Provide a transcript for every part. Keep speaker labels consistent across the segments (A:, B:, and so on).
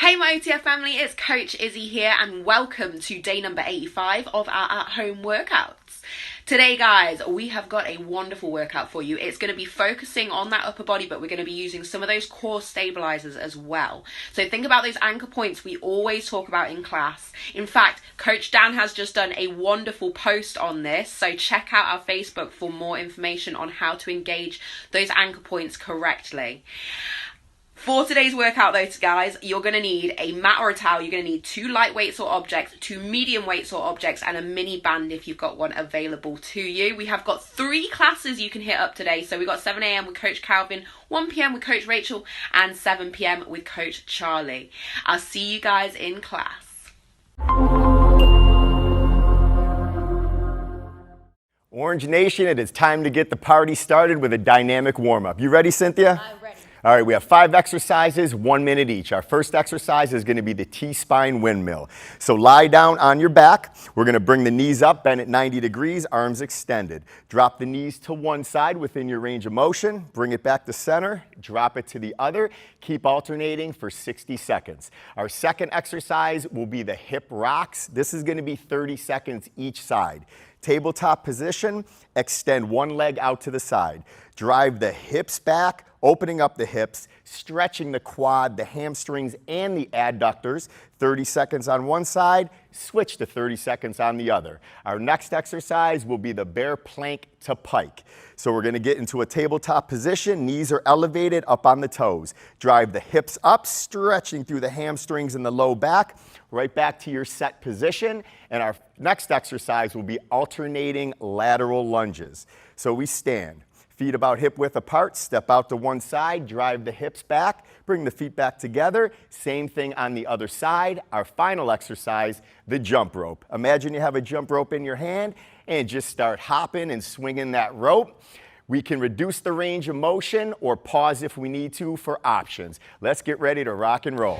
A: Hey my OTF family, it's Coach Izzy here and welcome to day number 85 of our at-home workouts. Today guys, we have got a wonderful workout for you. It's going to be focusing on that upper body, but we're going to be using some of those core stabilizers as well. So think about those anchor points we always talk about in class. In fact, Coach Dan has just done a wonderful post on this, so check out our Facebook for more information on how to engage those anchor points correctly. For today's workout though, guys, you're going to need a mat or a towel. You're going to need 2 light weights or objects, 2 medium weights or objects, and a mini band if you've got one available to you. We have got 3 classes you can hit up today. So we've got 7 a.m. with Coach Calvin, 1 p.m. with Coach Rachel, and 7 p.m. with Coach Charlie. I'll see you guys in class.
B: Orange Nation, it is time to get the party started with a dynamic warm-up. You ready, Cynthia?
C: I'm ready.
B: All right, we have 5 exercises, 1 minute each. Our first exercise is going to be the T-spine windmill. So lie down on your back. We're going to bring the knees up, bend at 90 degrees, arms extended. Drop the knees to one side within your range of motion. Bring it back to center. Drop it to the other. Keep alternating for 60 seconds. Our second exercise will be the hip rocks. This is going to be 30 seconds each side. Tabletop position, extend one leg out to the side. Drive the hips back, opening up the hips, stretching the quad, the hamstrings, and the adductors. 30 seconds on one side, switch to 30 seconds on the other. Our next exercise will be the bear plank to pike. So we're going to get into a tabletop position. Knees are elevated up on the toes. Drive the hips up, stretching through the hamstrings and the low back. Right back to your set position. And our next exercise will be alternating lateral lunges. So we stand. Feet about hip width apart, step out to one side, drive the hips back, bring the feet back together. Same thing on the other side. Our final exercise, the jump rope. Imagine you have a jump rope in your hand and just start hopping and swinging that rope. We can reduce the range of motion or pause if we need to for options. Let's get ready to rock and roll.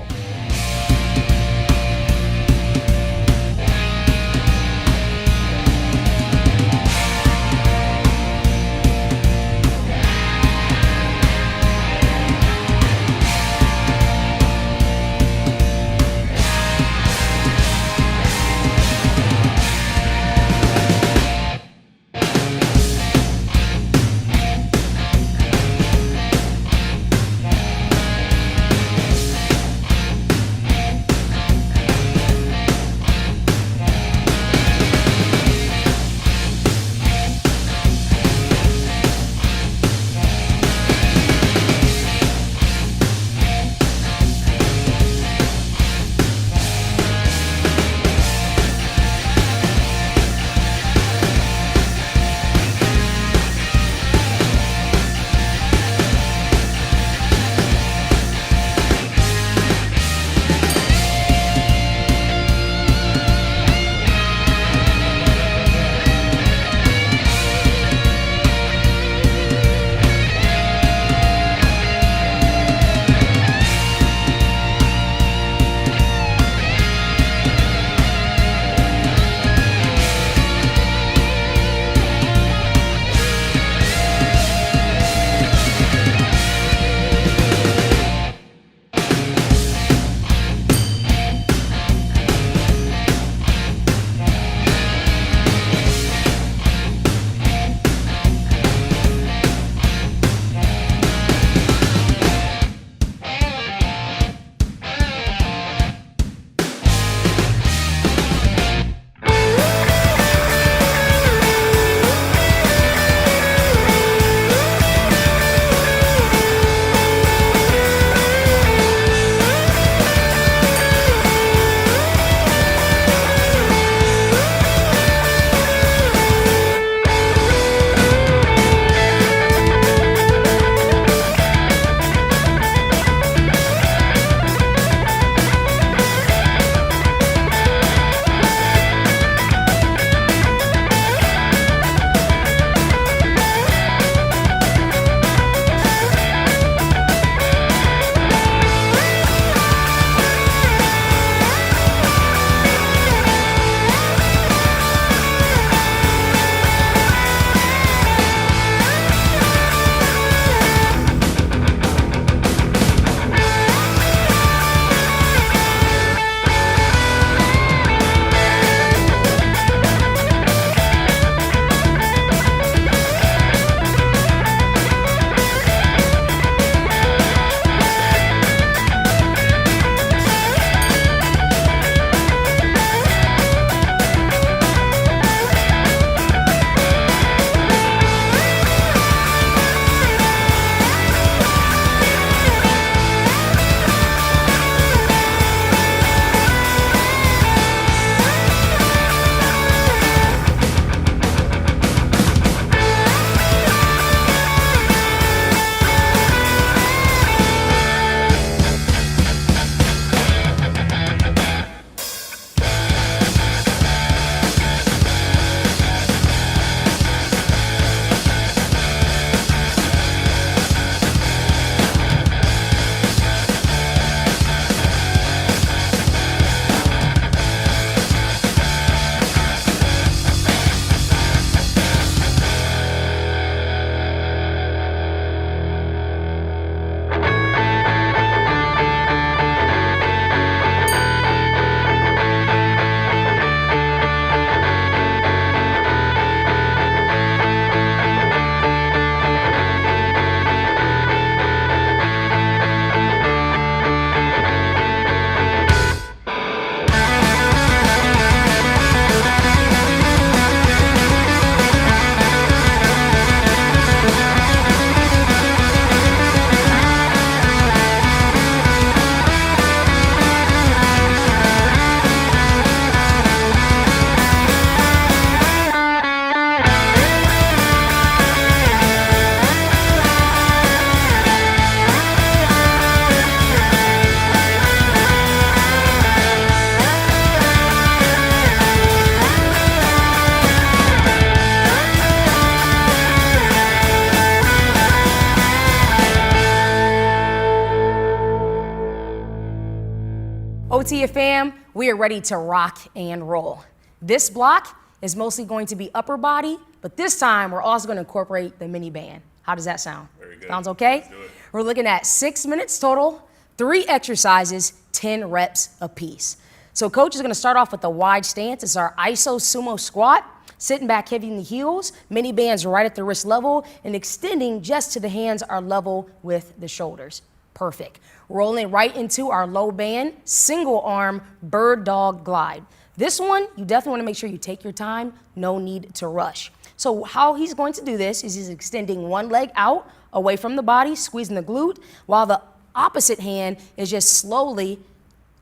C: OTF fam, we are ready to rock and roll. This block is mostly going to be upper body, but this time we're also going to incorporate the mini band. How does that sound?
D: Very good.
C: Sounds okay?
D: Let's do it.
C: We're looking at 6 minutes total, 3 exercises, 10 reps apiece. So coach is going to start off with a wide stance. It's our iso sumo squat, sitting back heavy in the heels, mini bands right at the wrist level, and extending just to the hands are level with the shoulders. Perfect. Rolling right into our low band, single arm bird dog glide. This one, you definitely want to make sure you take your time, no need to rush. So how he's going to do this is he's extending one leg out away from the body, squeezing the glute, while the opposite hand is just slowly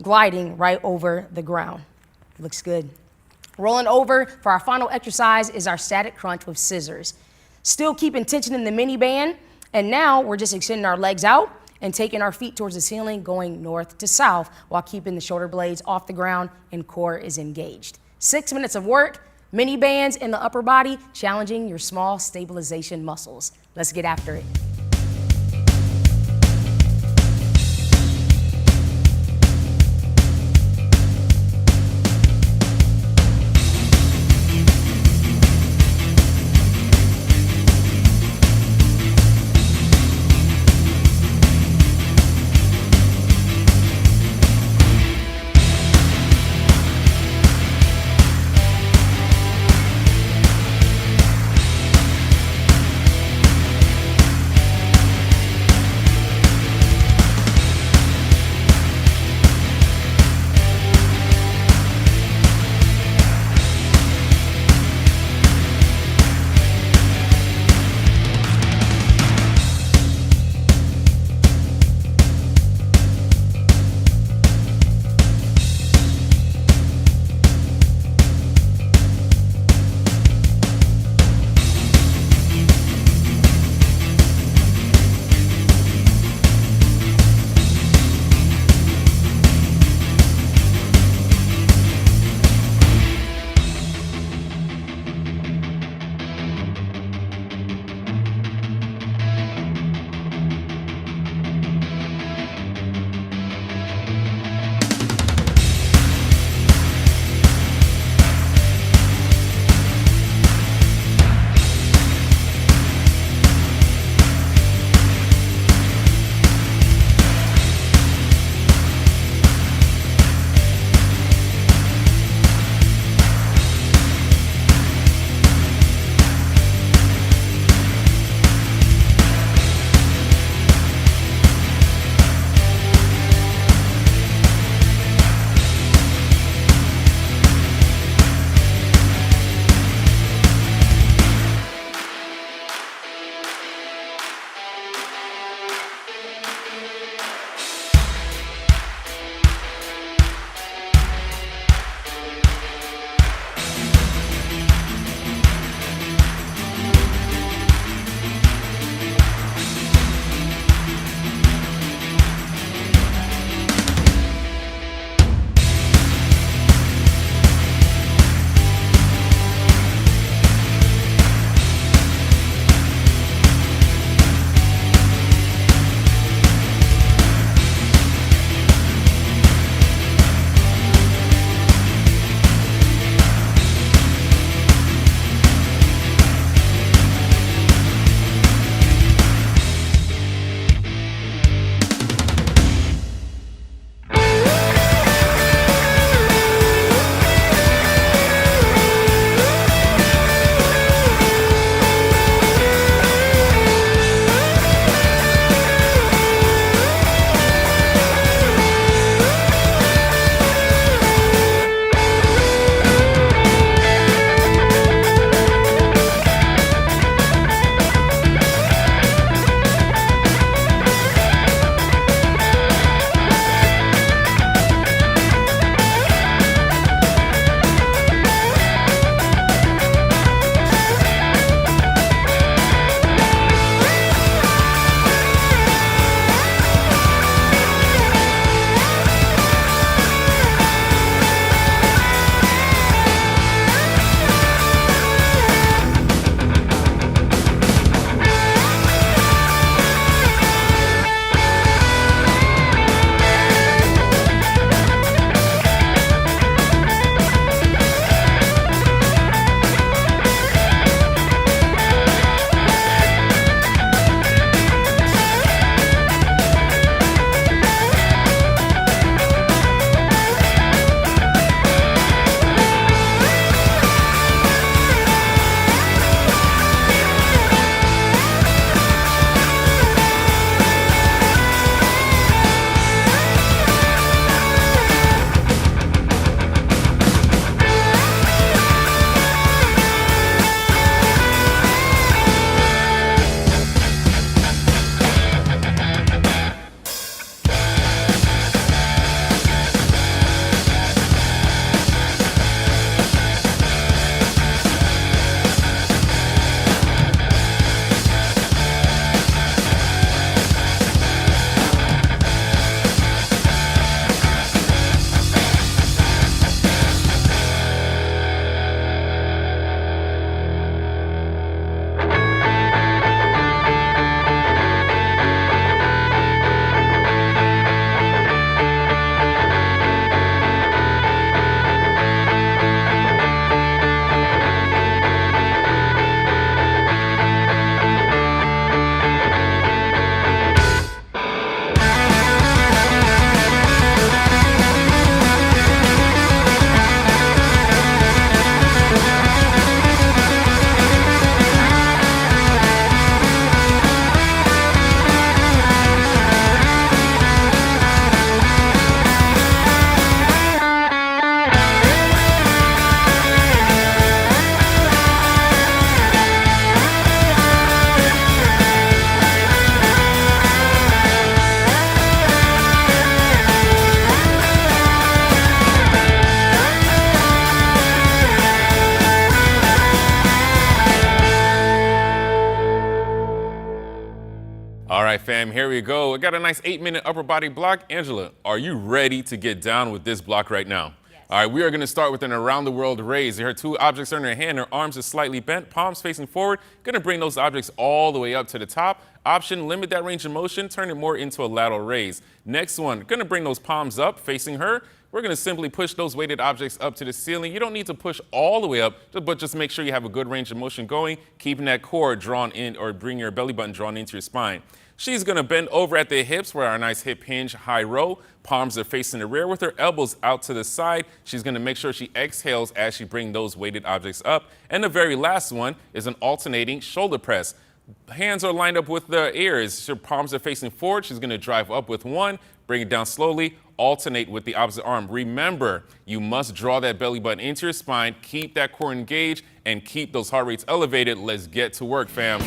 C: gliding right over the ground. Looks good. Rolling over for our final exercise is our static crunch with scissors. Still keeping tension in the mini band, and now we're just extending our legs out and taking our feet towards the ceiling, going north to south while keeping the shoulder blades off the ground and core is engaged. 6 minutes of work, mini bands in the upper body, challenging your small stabilization muscles. Let's get after it.
D: right, fam, here we go. We got a nice 8-minute upper body block. Angela, are you ready to get down with this block right now?
A: Yes.
D: All right, we are going to start with an around the world raise. Her two objects are in her hand, her arms are slightly bent, palms facing forward. Going to bring those objects all the way up to the top. Option, limit that range of motion, turn it more into a lateral raise. Next one, going to bring those palms up facing her. We're going to simply push those weighted objects up to the ceiling. You don't need to push all the way up, but just make sure you have a good range of motion going, keeping that core drawn in or bring your belly button drawn into your spine. She's going to bend over at the hips for our nice hip hinge high row. Palms are facing the rear with her elbows out to the side. She's going to make sure she exhales as she brings those weighted objects up. And the very last one is an alternating shoulder press. Hands are lined up with the ears. Her palms are facing forward. She's going to drive up with one, bring it down slowly, alternate with the opposite arm. Remember, you must draw that belly button into your spine, keep that core engaged, and keep those heart rates elevated. Let's get to work, fam.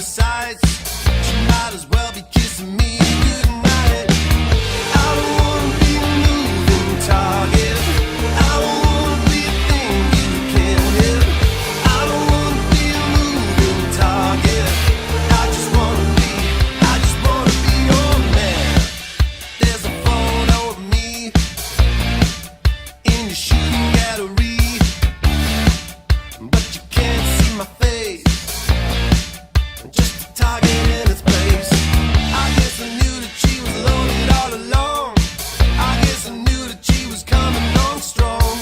E: sights. She might as well be kissing me goodnight. I don't wanna be a moving target. I don't wanna be a thing you can't hit. I don't wanna be a moving target. I just wanna be your man. There's a photo of me in your shooting gallery, but you can't see my face. Just a target in its place. I guess I knew that she was loaded all along. I guess I knew that she was coming on strong.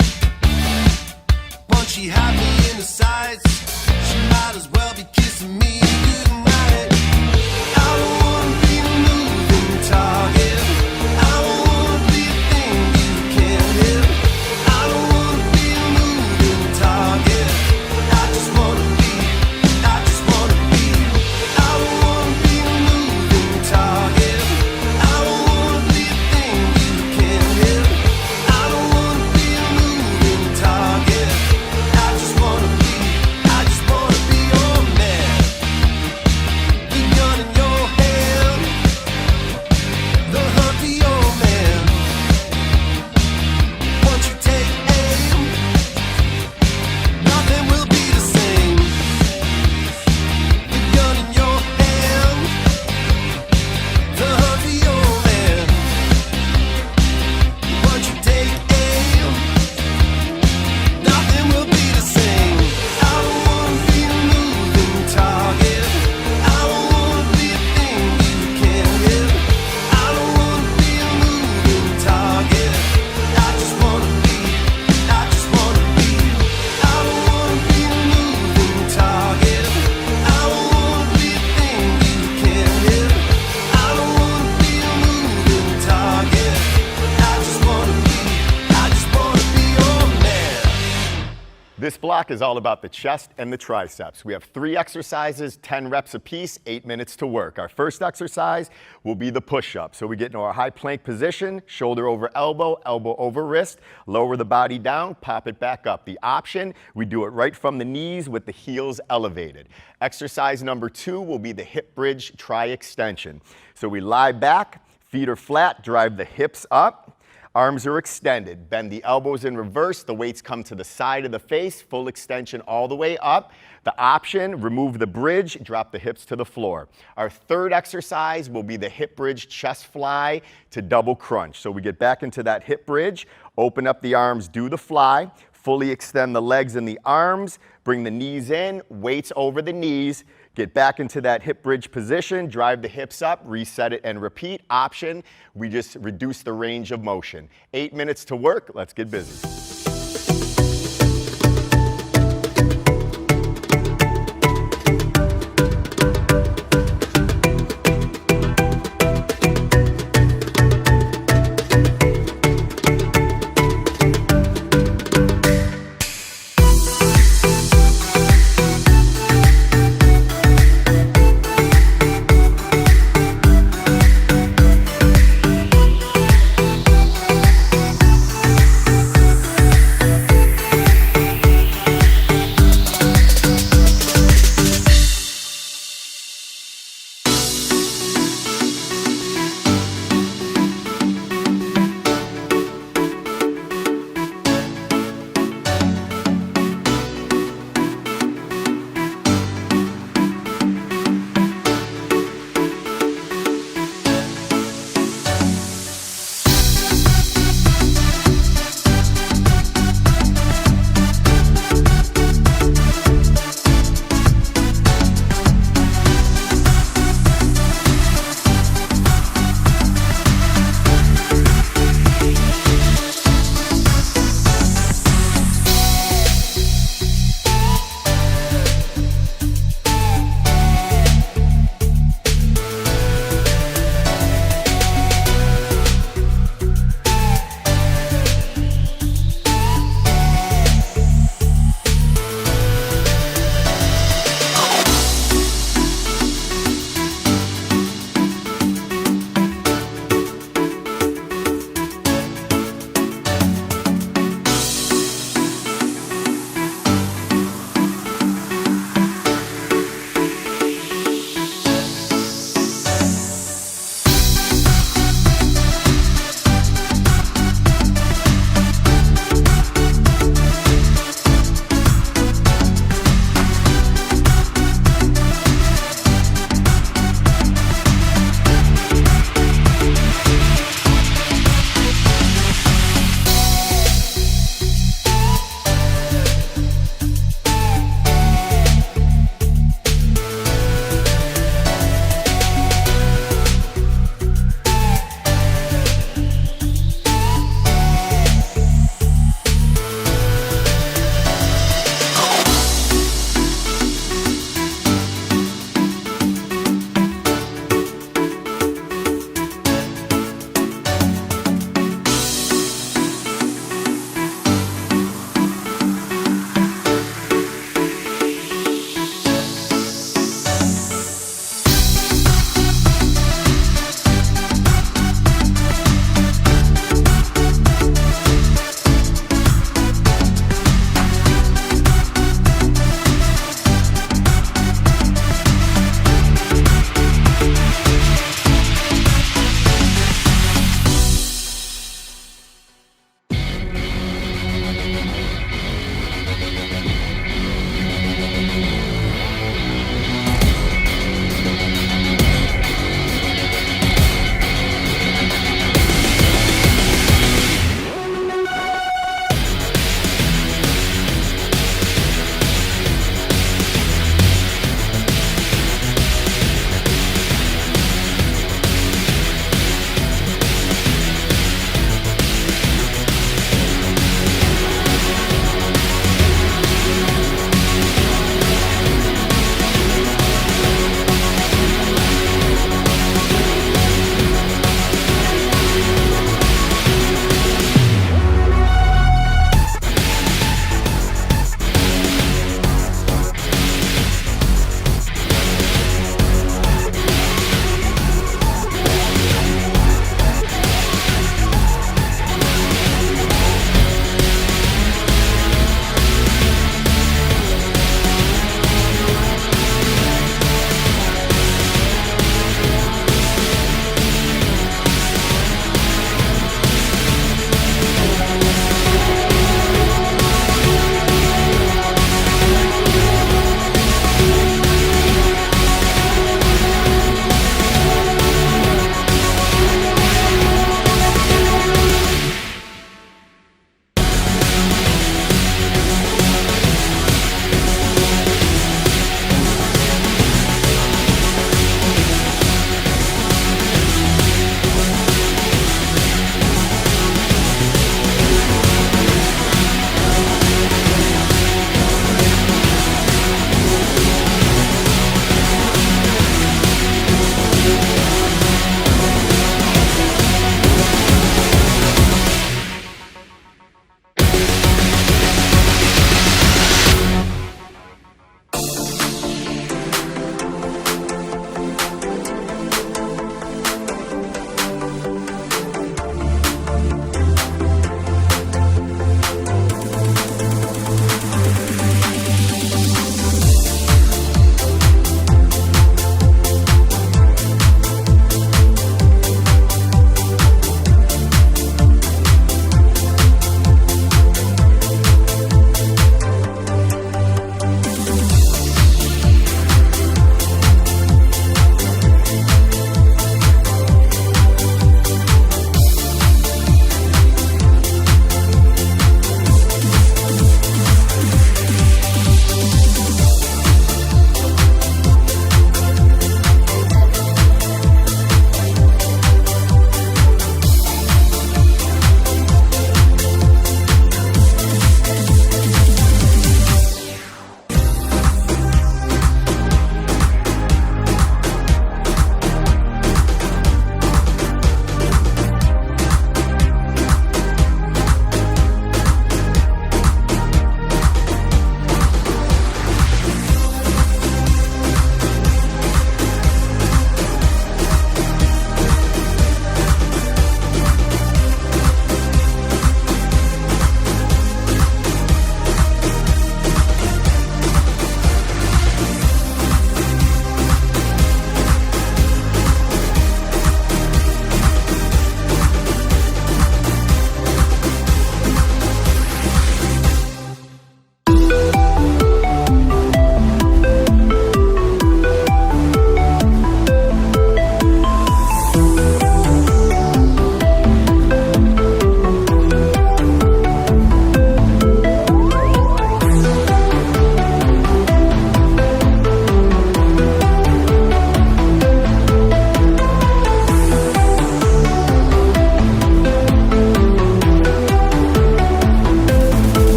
E: Once she had me in the sights, she might as well be kissing me goodnight. I don't wanna be a moving target. I don't wanna be a thing you can't hit. I don't wanna be a moving target. I just wanna be. I don't wanna be a moving target. I don't wanna be a thing you can't hit. I don't wanna be a moving target. I just wanna be your man. The gun in your hand, the hunt for your man. Once you take aim, nothing will be the same. The gun in your hand, the hunt for your man. Once you take aim, nothing will be the same. I don't wanna be a moving target. I don't wanna be a thing you can't hit. I don't wanna be a moving target. I just wanna be. I don't wanna be a moving target. I don't wanna be a thing you can't hit. I don't wanna be a moving target. I just wanna be your man.
B: This block is all about the chest and the triceps. We have 3 exercises, 10 reps apiece, 8 minutes to work. Our first exercise will be the push-up. So we get into our high plank position, shoulder over elbow, elbow over wrist, lower the body down, pop it back up. The option, we do it right from the knees with the heels elevated. Exercise number 2 will be the hip bridge tri-extension. So we lie back, feet are flat, drive the hips up. Arms are extended. Bend the elbows in reverse. The weights come to the side of the face. Full extension all the way up. The option, remove the bridge, drop the hips to the floor. Our third exercise will be the hip bridge chest fly to double crunch. So we get back into that hip bridge, open up the arms, do the fly, fully extend the legs and the arms, bring the knees in, weights over the knees, get back into that hip bridge position, drive the hips up, reset it and repeat. Option, we just reduce the range of motion. 8 minutes to work, let's get busy.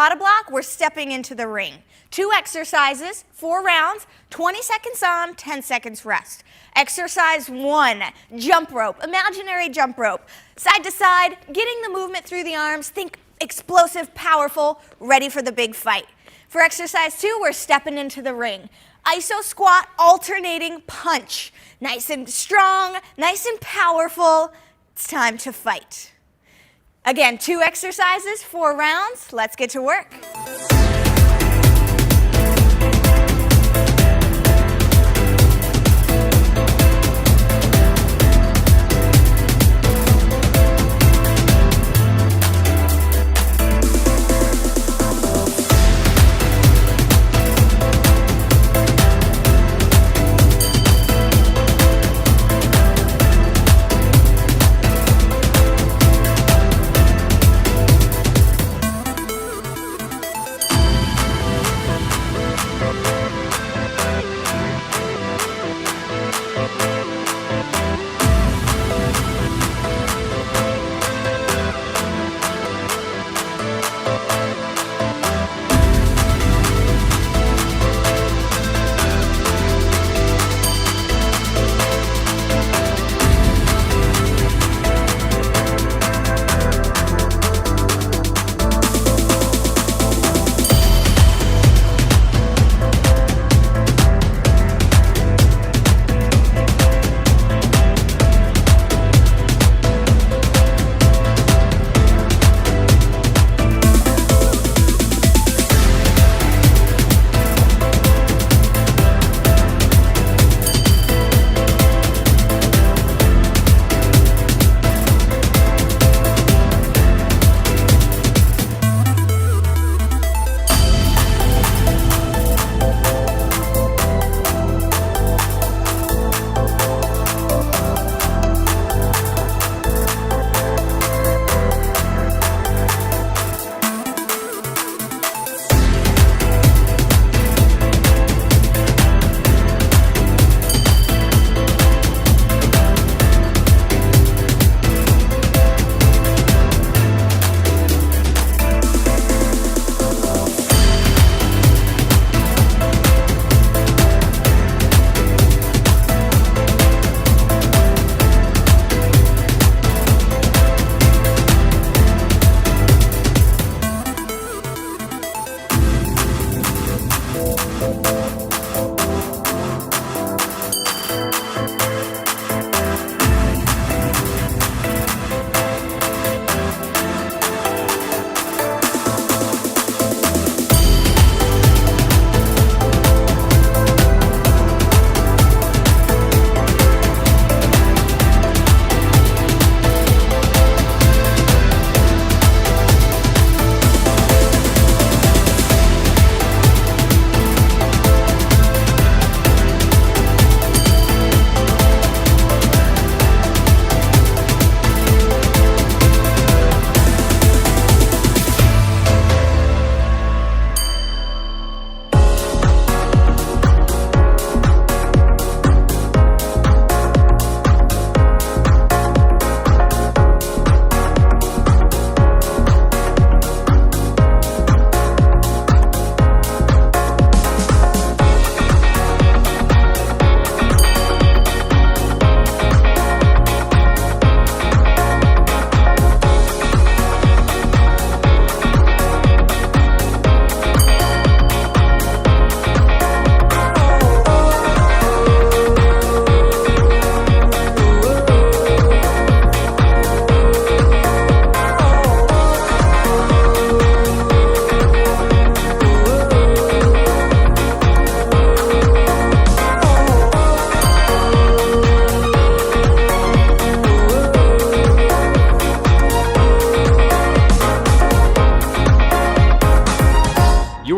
F: Tabata block, we're stepping into the ring. 2 exercises, 4 rounds, 20 seconds on, 10 seconds rest. Exercise 1, jump rope, imaginary jump rope. Side to side, getting the movement through the arms. Think explosive, powerful, ready for the big fight. For exercise 2, we're stepping into the ring. Iso squat, alternating punch. Nice and strong, nice and powerful. It's time to fight. Again, 2 exercises, 4 rounds. Let's get to work.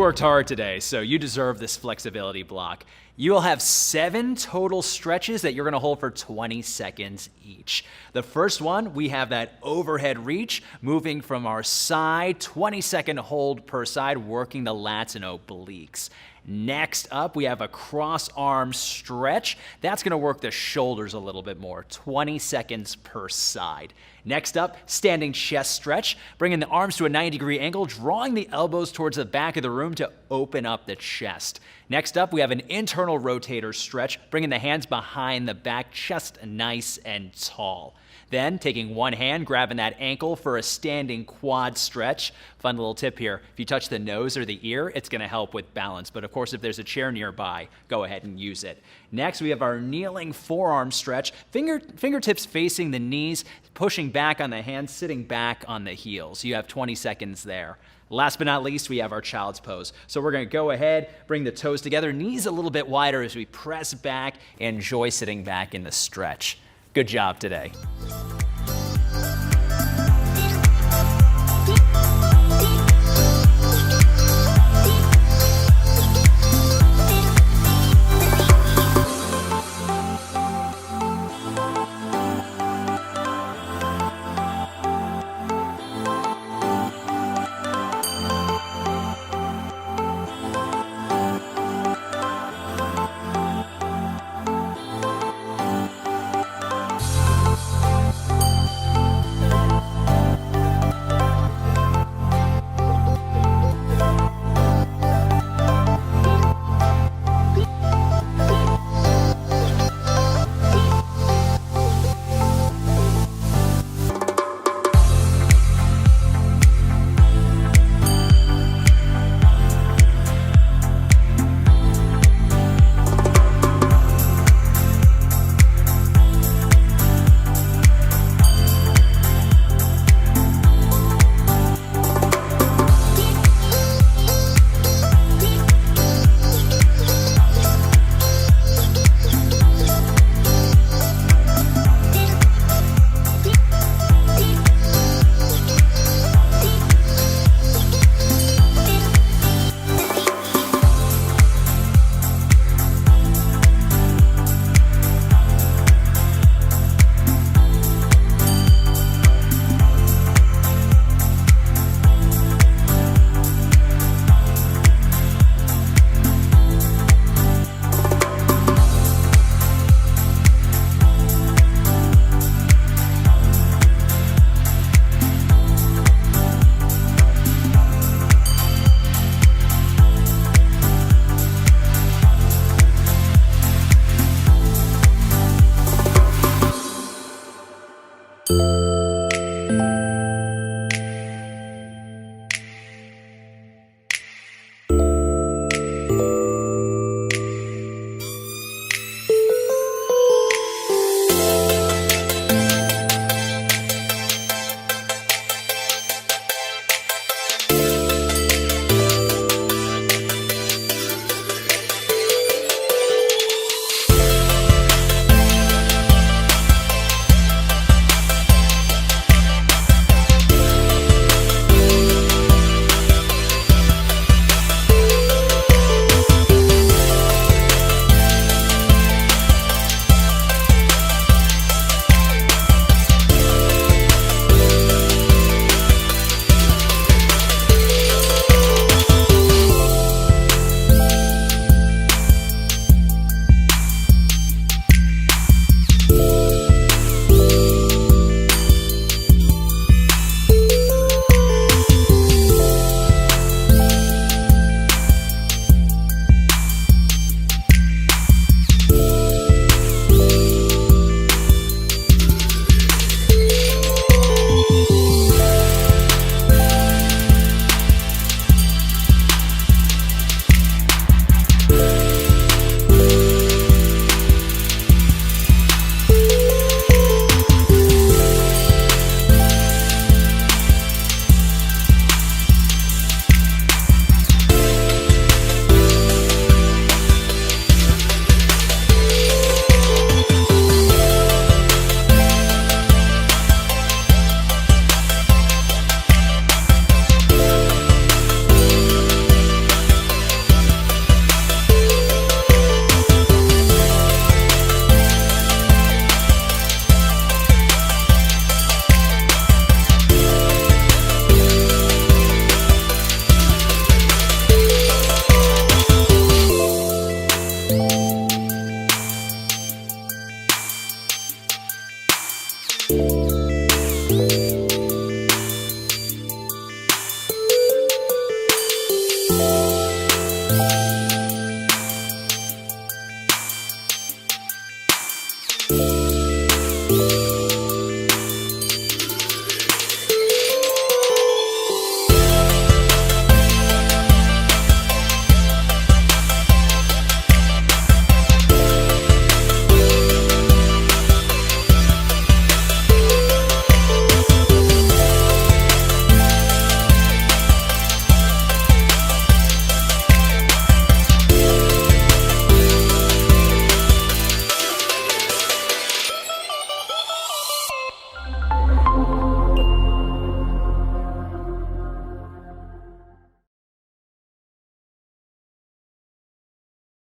G: worked hard today, so you deserve this flexibility block. You will have 7 total stretches that you're gonna hold for 20 seconds each. The first one, we have that overhead reach, moving from our side, 20-second hold per side, working the lats and obliques. Next up, we have a cross arm stretch. That's going to work the shoulders a little bit more, 20 seconds per side. Next up, standing chest stretch, bringing the arms to a 90-degree angle, drawing the elbows towards the back of the room to open up the chest. Next up, we have an internal rotator stretch, bringing the hands behind the back, chest nice and tall. Then, taking one hand, grabbing that ankle for a standing quad stretch. Fun little tip here, if you touch the nose or the ear, it's going to help with balance. But of course, if there's a chair nearby, go ahead and use it. Next, we have our kneeling forearm stretch. Fingertips facing the knees, pushing back on the hands, sitting back on the heels. You have 20 seconds there. Last but not least, we have our child's pose. So we're going to go ahead, bring the toes together, knees a little bit wider as we press back, enjoy sitting back in the stretch. Good job today.